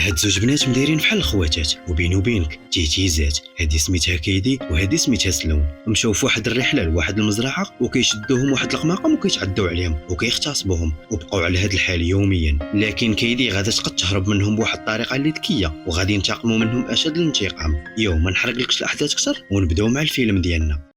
هاد زوج بنات مدايرين بحال الخواتات وبيني وبينك تيتيزات. هادي سميتها كيدي وهادي سميتها سلون. مشاو فواحد الرحله لواحد المزرعه وكيشدوهم واحد القماقم وكيتعداو عليهم وكيغتصبوهم وبقاو على هاد الحال يوميا. لكن كيدي غادا تقد تهرب منهم بواحد الطريقه اللي ذكيه وغادي ينتقموا منهم اشد الانتقام. يوم ما نحرقلكش الاحداث اكثر ونبداو مع الفيلم ديالنا.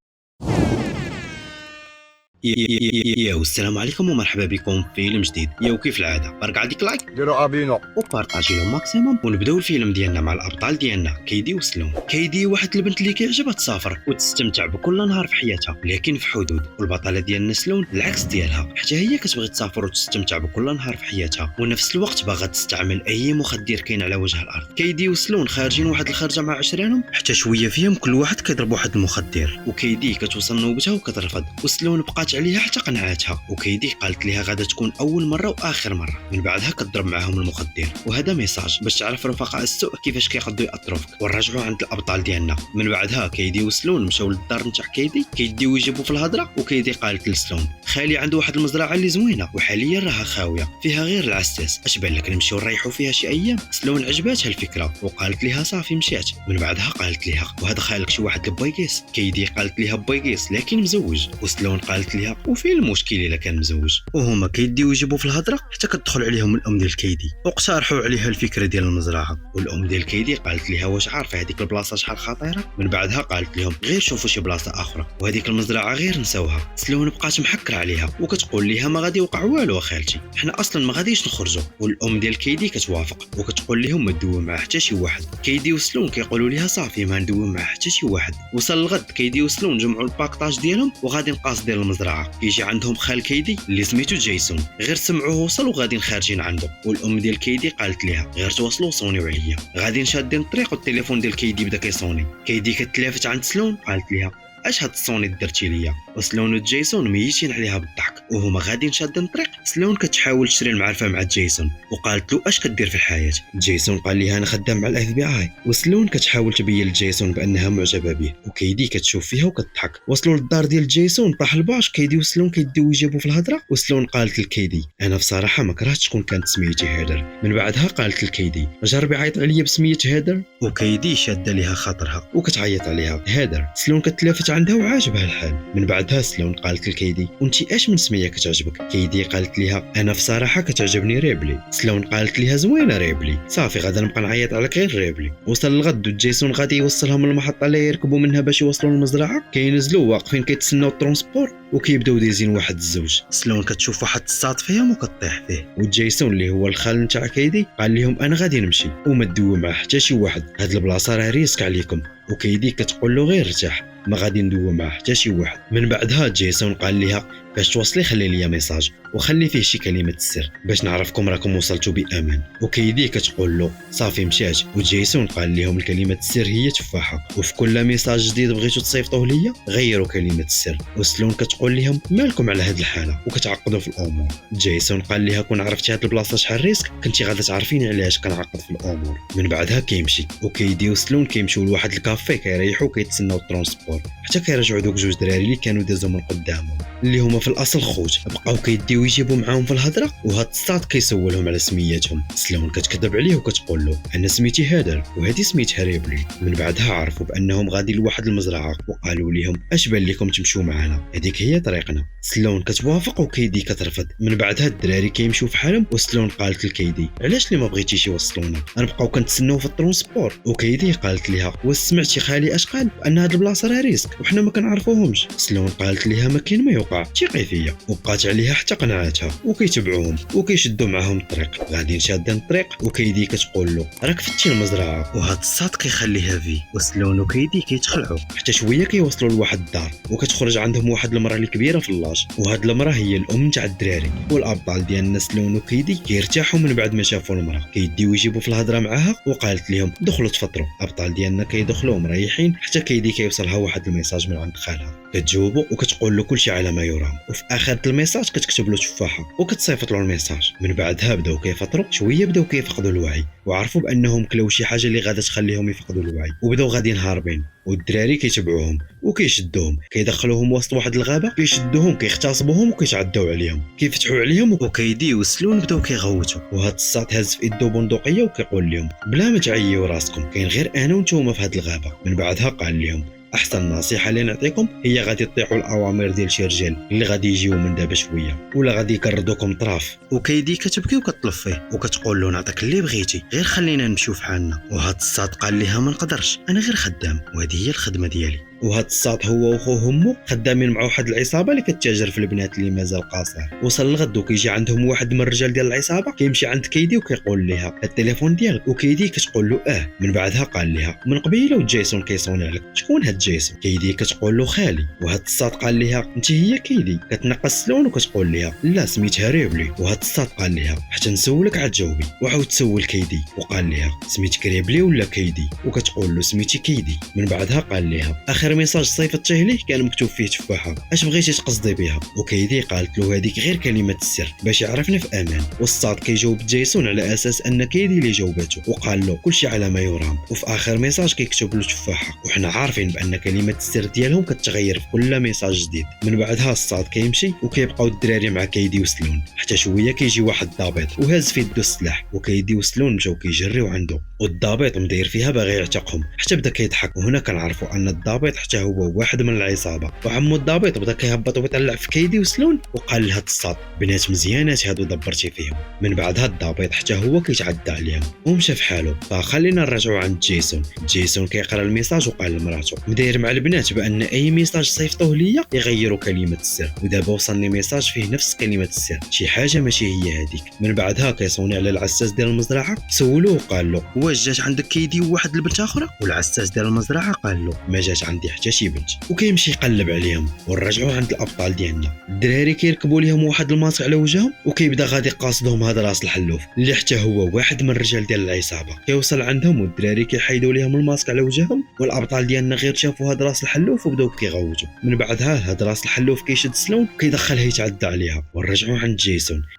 يا والسلام عليكم ومرحبا بكم في فيلم جديد. وكيف العاده برك ديك لايك ديروا ابينو وبارطاجي لهم ماكسيموم ونبداو الفيلم ديالنا مع الابطال ديالنا كيدي وسلون. كيدي واحد البنت اللي كيعجبها تسافر وتستمتع بكل نهار في حياتها لكن في حدود، والبطله ديالنا سلون العكس ديالها، حتى هي كتبغي تسافر وتستمتع بكل نهار في حياتها ونفس الوقت باغا تستعمل اي مخدر كاين على وجه الارض. كيدي وسلون خارجين واحد الخرجه مع عشرانهم حتى شويه فيهم كل واحد كيضرب واحد المخدر وكيدي كتوصل نوبتها وكترفض وسلون بقات عليها حتى قنعتها وكيدي قالت ليها غادا تكون اول مره واخر مره. من بعدها كتضرب معاهم المخدر وهذا ميساج باش تعرف رفقاء السوء كيفاش كيقدروا ياثروا فيك. ونرجعوا عند الابطال ديالنا. من بعدها كيدي وسلون مشاو للدار نتاع كيدي كيديو يجيبوا في الهضره وكيدي قالت لسلون خالي عنده واحد المزرعه اللي زوينه وحاليا راها خاويه فيها غير العساس، اش بان لك نمشيو نريحوا فيها شي ايام؟ سلون عجباتها الفكره وقالت ليها صافي مشات. من بعدها قالت ليها وهذا خالك شي واحد البويكيس؟ كيدي قالت ليها بويكيس لكن مزوج. وسلون قالت ليها وفين المشكل الا كان مزوج؟ وهما كيديو يجيبوا في الهضره حتى كتدخل عليهم الام ديال كيدي واقترحوا عليها الفكره ديال المزرعه. والام ديال كيدي قالت ليها واش عارفه هذيك البلاصه شحال خطيره؟ من بعدها قالت لهم غير شوفوا شي بلاصه اخرى وهذيك المزرعه غير نساوها. سلون بقات محكره عليها وكتقول ليها ما غادي يوقع والو خالتي، حنا اصلا ما غاديش نخرجوا. والام ديال كيدي كتوافق وكتقول لهم ما تدوي مع حتى شي واحد. كيدي وسلون كيقولوا ليها صافي ما ندوي مع حتى شي واحد. وصل الغد كيدي وسلون جمعوا الباكطاج ديالهم وغادي نقاص ديال المزرعه. كيجي عندهم خال كيدي اللي سميتو جيسون، غير سمعوه وصل وغادي خارجين عنده. والام ديال كيدي قالت ليها غير توصلوا صونيو عليا. غادي شادين الطريق والتليفون ديال كيدي بدا كيصوني. كيدي كتلافت عند سلون قالت ليها اش هاد الصوني درتي ليا؟ وسلون وجيسون ميتين عليها بالضحك وهما غاديين شادين الطريق. سلون كتحاول تشري المعرفه مع جيسون وقالت له اش كدير في الحياه؟ جيسون قال ليها انا خدام مع الاف بي اي. وسلون كتحاول تبين لجيسون بانها معجبه به وكيدي كتشوف فيها وكتضحك. وصلوا للدار ديال جيسون طاح الباش. كيدي وسلون كيديو يجيبوا في الهضره وسلون قالت لكيدي انا بصراحه ما كرهتش تكون كانت سميتي هيدر. من بعدها قالت لكيدي جربي عيط عليا بسميه هيدر. وكيدي شاده ليها خاطرها وكتعيط عليها هيدر. سلون كتلافت عندها وعاجبها الحال. من بعدها سلون قالت لكيدي وانتي اش من سميه كتعجبك؟ كيدي قالت ليها انا بصراحه كتعجبني ريبلي. سلون قالت ليها زوينه ريبلي، صافي غادا نبقى نعيط عليك غير ريبلي. وصل الغد وجيسون غادي يوصلهم للمحطه اللي يركبوا منها باش يوصلوا للمزرعه. كينزلوا واقفين كيتسناو الترونسبور وكيبداو دايزين واحد الزوج. سلون كتشوف واحد الصاد فيهم وكطيح فيه. وجيسون اللي هو الخال نتاع كيدي قال لهم انا غادي نمشي وما تدويو مع حتى شي واحد، هاد البلاصه راه ريسك عليكم. وكيدي كتقول له غير ارتاح ما غادي ندوي مع حتى شي واحد. من بعدها جيسون قال ليها باش توصلي خلي ليا ميساج وخلي فيه شي كلمه السر باش نعرفكم راكم وصلتوا بامان. وكيدي كتقول له صافي مشات. وجيسون قال لهم الكلمه السر هي تفاحه وفي كل ميساج جديد بغيتو تصيفطوه ليا غيروا كلمه السر. وسلون كتقول لهم مالكم على هاد الحاله وكتعقدوا في الامور. جيسون قال لها كون عرفتي هاد البلاصه شحال ريسك كنتي غادا تعرفيني علاش كنعقد في الامور. من بعدها كيمشي وكيدي وسلون كيمشيو لواحد الكافي كيريحوا كيتسناو الترونسبور حتى كيرجعوا دوك جوج دراري اللي كانوا دازوا من قدامهم اللي هما في الاصل خوت. بقاو كيديو يجيبوا معاهم في الهضره وهاد الصاد كيسولهم على سمياتهم. سلون كتكذب عليه وكتقول له انا سميتي هادر وهذه سميتها ريبلي. من بعدها عرفوا بانهم غادي لواحد المزرعه وقالوا لهم اش بان لكم تمشوا معنا هذيك هي طريقنا. سلون كتوافق وكيدي كترفض. من بعدها الدراري كيمشيو في حالهم وسلون قالت لكيدي علاش اللي ما بغيتيش يوصلونا غنبقاو كنتسناو في الترونسبور. وكيدي قالت لها واش سمعتي خالي اش قال بان هاد البلاصه راه ريسك وحنا ما كنعرفوهمش؟ سلون قالت لها ما كاين ما يوقع ثقي فيا. وبقات عليها حتى قنعتها وكيتبعوهم وكيشدوا معاهم الطريق. غادي شادين الطريق وكيدي كتقول له راك فتي المزرعه وهاد الصاد كيخليها في. وسلون وكيدي كيتخلعوا حتى شويه كيوصلوا لواحد الدار وكتخرج عندهم واحد المراه اللي كبيره في اللاج وهاد المراه هي الام تاع الدراري. والابطال ديالنا سلون وكيدي كيرتاحوا من بعد ما شافوا المراه كيديو يجيبوا في الهضره معاها وقالت لهم دخلوا تفطروا. ابطال ديالنا كيدخلوا مريحين حتى كيدي كيوصلها واحد الميساج من عند خالها كتجاوبو وكتقول له كلشي على ما يرام. وفي اخر الميساج كتكتب له تفاحه وكتصيفط له الميساج. من بعدها بداو كيفطروا شويه، بداو كيفقدوا الوعي وعرفوا بانهم كلاو شي حاجه اللي غادا تخليهم يفقدوا الوعي، وبداو غاديين هاربين والدراري كيتبعوهم وكيشدوهم، كيدخلوهم وسط واحد الغابه، كيشدوهم كيغتصبوهم وكيتعداو عليهم، كيفتحوا عليهم وكيدي وسلون بداو كيغوتوا. وهاد الساط هز في يدو بندقيه وكيقول لهم بلا ما تعيوا راسكم، كاين غير انا وانتوما في هاد الغابه. من بعدها قال لهم احسن نصيحه اللي نعطيكم هي غادي تطيعوا الاوامر ديال شي رجال اللي غادي يجيو من دابا شويه ولا غادي يكردوكم طراف. وكيدي كتبكي وكطلب فيه وكتقول له نعطيك اللي بغيتي، غير خلينا نمشيو فحالنا. وهاد الساط قال لها ما نقدرش، انا غير خدام وهذه هي الخدمه ديالي. وهاد الساط هو وخوه همو خدامين مع واحد العصابه اللي كتتاجر في البنات اللي مازال قاصر. وصل الغد وكيجي عندهم واحد من الرجال ديال العصابه، كيمشي عند كيدي وكيقول لها التليفون ديالك، وكيدي كتقول له من بعدها قال لها من قبيله وجيسون كيصوني عليك، شكون هاد جيسون؟ كيدي كتقول له خالي. وهاد الساط قال لها انت هي كيدي؟ كتنقص سلون وكتقول لها لا سميتها ريبلي. وهاد الساط قال لها حتى نسولك عاد جاوبي. وعاود تسول كيدي وقال لها سميتك ريبلي ولا كيدي؟ وكتقول له سميتي كيدي. من بعدها قال لها اخر ميساج صيفطته ليه كان مكتوب فيه تفاحه، اش بغيتي تقصدي بها؟ وكيدي قالت له هذيك غير كلمه السر باش يعرفنا في امان. والساط كيجاوب جيسون على اساس ان كيدي اللي جاوبته، وقال له كلشي على ما يرام. وفي اخر ميساج كيكتب له تفاحه، وحنا عارفين بان كلمه السر ديالهم كتغير في كل ميساج جديد. من بعدها الساط كيمشي وكيبقاو الدراري مع كيدي وسلون، حتى شويه كيجي واحد الضابط وهاز في يدو السلاح، وكيدي وسلون مشاو كيجريو عنده، والضابط مداير فيها باغي يعتقهم حتى بدا كيضحك. وهنا كنعرفوا ان الضابط حتى هو واحد من العصابه. وعمو الضابط بدا كيهبط ويطلع في كيدي وسلون وقال لها الساط بنات مزيانات هادو دبرتي فيهم. من بعدها الضابط حتى هو كيتعدى عليهم ومشى في حاله. فخلينا نرجعوا عند جيسون. جيسون كيقرا الميساج وقال لمراته مداير مع البنات بان اي ميساج صيفطوه ليا يغيروا كلمه السر، ودابا وصلني ميساج فيه نفس كلمه السر، شي حاجه ماشي هي هذيك. من بعدها كيصوني على العساس ديال المزرعه، سولوه وقال له واش جات عندك كيدي وواحد البنت اخرى؟ والعساس ديال المزرعه قال له ما جات عندي حتى شي بنت. وكيمشي يقلب عليهم. ونرجعوا عند الابطال ديالنا، الدراري كيركبوا ليهم واحد الماسك على وجههم وكيبدا غادي قاصدهم هذا راس الحلوف اللي حتى هو واحد من الرجال ديال العصابه. كيوصل عندهم والدراري كيحيدوا ليهم الماسك على وجههم، والابطال ديالنا غير شافوا هذا راس الحلوف وبداو كيغوتوا. من بعدها هذا راس الحلوف كيشد سلون وكيدخلها يتعدى عليها. ونرجعوا عند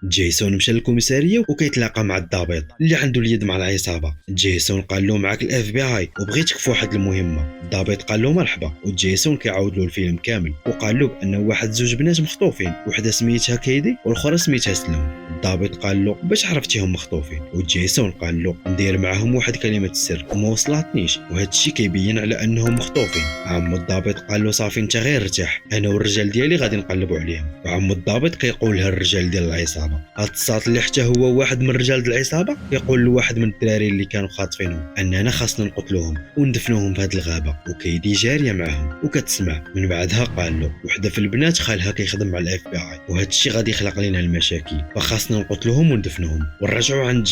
جيسون مشى للكوميساريه وكيتلاقى مع الضابط اللي عنده اليد مع العصابه. جيسون قال له معاك الاف بي اي وبغيتك في واحد المهمه. الضابط قال له مرحبا، وجيسون كيعاود له الفيلم كامل وقال له بانه واحد زوج بنات مخطوفين، وحده سميتها كيدي والاخرى سميتها سلون. الضابط قال له باش عرفتيهم مخطوفين؟ وجيسون قال له ندير معاهم واحد كلمه السر وما وصلتنيش، وهذا الشيء كيبين على انهم مخطوفين. عمو الضابط قال له صافي انت غير ارتاح، انا والرجال ديالي غادي نقلبوا عليهم. وعمو الضابط كيقول لها الرجال ديال العصابه. هاد الساط اللي حتى هو واحد من الرجال العصابه يقول لواحد من الدراري اللي كانوا خاطفينهم اننا خاصنا نقتلوهم وندفنوهم في هاد الغابه. وكيدي جاريه معاهم وكتسمع. من بعدها قال له وحده في البنات خالها كيخدم مع الاف بي اي، وهذا الشيء غادي يخلق لنا المشاكل، فخاصنا نقتلوهم وندفنوهم. ونرجعوا عند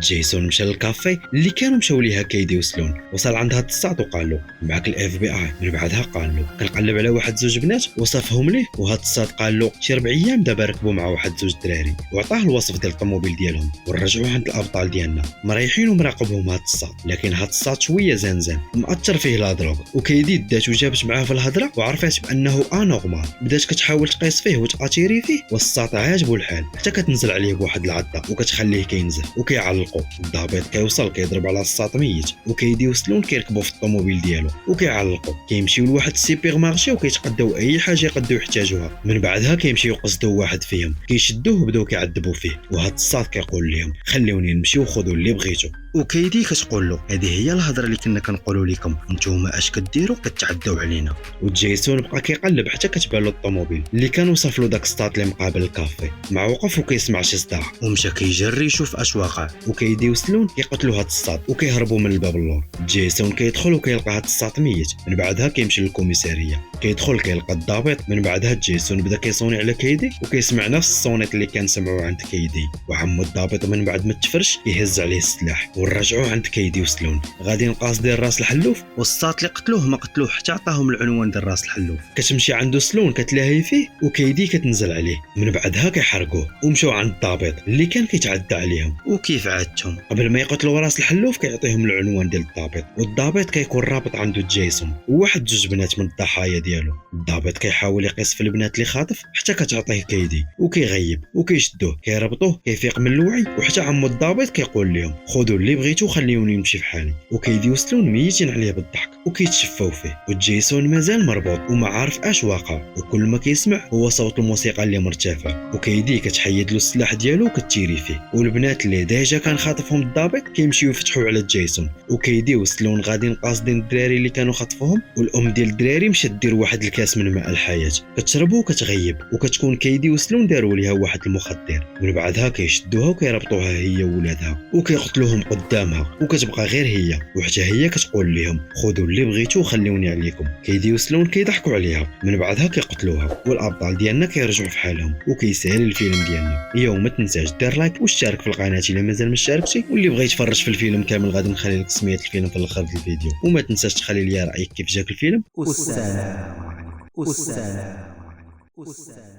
جيسون مشى للكافي اللي كانوا مشاو ليها كيدي وسلون. وصل عند هاد الساط وقال له معاك الاف بي اي. من بعدها قال له كنقلب على واحد زوج بنات وصفهم ليه. وهاد الساط قال له شي 4 ايام دابا ركبوا مع واحد زوج دراري، وعطاه الوصف ديال الطوموبيل ديالهم. ونرجعوا عند الابطال ديالنا مريحين ومراقبهم هاد الساط، لكن هاد الساط شويه زنزان مأثر فيه لا دروغ. وكيدي دات وجابت معاه في الهضره وعرفات بانه انورمال، بدات كتحاول تقيس فيه وتاتيري فيه، والساط عاجبو الحال حتى كتنزل عليه بواحد العضه وكتخليه كينزف وكيعلقوا. الضابط كيوصل كيضرب على الساط ميت، وكيدي وسلون كيركبوا في الطوموبيل ديالو وكيعلقوا. كيمشيو لواحد السيبر مارشي وكيتقداو اي حاجه يقدروا يحتاجوها. من بعدها كيمشيو يقصدوا واحد فيهم كيشدوه وبداو كيعذبوا فيه. وهاد الساط كيقول لهم خليوني نمشي وخذوا اللي بغيتو. وكيدي كتقول له هذه هي الهضره اللي كنا كنقولوا لكم، نتوما اش كديروا كتعداو علينا. وجيسون بقى كيقلب حتى كتبان له الطوموبيل اللي كان وصف له داك السطات اللي مقابل الكافي. مع وقف وكيسمع شي صداع ومشى كيجري يشوف اش واقع. وكيدي وسلون كيقتلوا هاد السطات وكيهربوا من الباب اللور. جيسون كيدخل وكيلقى هاد السطات ميت. من بعدها كيمشي للكوميساريه، كيدخل كيلقى الضابط. من بعدها جيسون بدا كيصوني على كيدي وكيسمع نفس الصونيت اللي كان سمعوه عند كيدي. وعمو الضابط من بعد ما تفرش كيهز عليه السلاح ورجعوه عند كيدي وسلون غادي قاصدين راس الحلوف، والساط اللي قتلوه ما قتلوه حتى عطاهم العنوان ديال راس الحلوف. كتمشي عنده سلون كتلاهي فيه وكيدي كتنزل عليه، من بعدها كيحرقوه ومشاو عند الضابط اللي كان كيتعدى عليهم. وكيف عادتهم قبل ما يقتلوا راس الحلوف كيعطيهم العنوان ديال الضابط، والضابط كيكون رابط عنده جيسون وواحد جوج بنات من الضحايا ديالو. الضابط كيحاول يقيس في البنات اللي خاطف حتى كتعطيه كيدي وكيغيب وكيشدوه كيربطوه كيفيق من الوعي، وحتى عمو الضابط كيقول لهم خذوا اللي بغيتو خليوني نمشي في حالي. وكيدي وسلون ميتين عليه بالضحك وكيتشفاو فيه، وجيسون مازال مربوط وما عارف اش واقع، وكل ما كيسمع هو صوت الموسيقى اللي مرتفع. وكيدي كتحيد له السلاح ديالو وكتيري فيه، والبنات اللي ديجا كان خاطفهم الضابط كيمشيو يفتحوا على جيسون. وكيدي وسلون غاديين قاصدين الدراري اللي كانوا خاطفوهم، والام ديال الدراري مشات دير واحد الكاس من ماء الحياه كتشربو وكتغيب، وكتكون كيدي وسلون داروا ليها واحد المخدر. من بعدها كيشدوها وكيربطوها هي وولادها وكيقتلوهم قدامها، وكتبقى غير هي، وحتى هي كتقول لهم خذوا اللي بغيتو وخليوني عليكم. كيدي وسلون كيضحكوا عليها، من بعدها كيقتلوها، والابطال ديالنا كيرجعوا في حالهم. وكيسهل الفيلم ديالنا. اليوم ما تنساش دير لايك واشترك في القناه الا مازال ما اشتركتي، واللي بغى يتفرج في الفيلم كامل غادي نخلي لك سميه الفيلم في الاخر ديال الفيديو. وما تنساش تخلي لي رايك كيف جاك الفيلم. والسلام عليكم. والسلام عليكم. والسلام.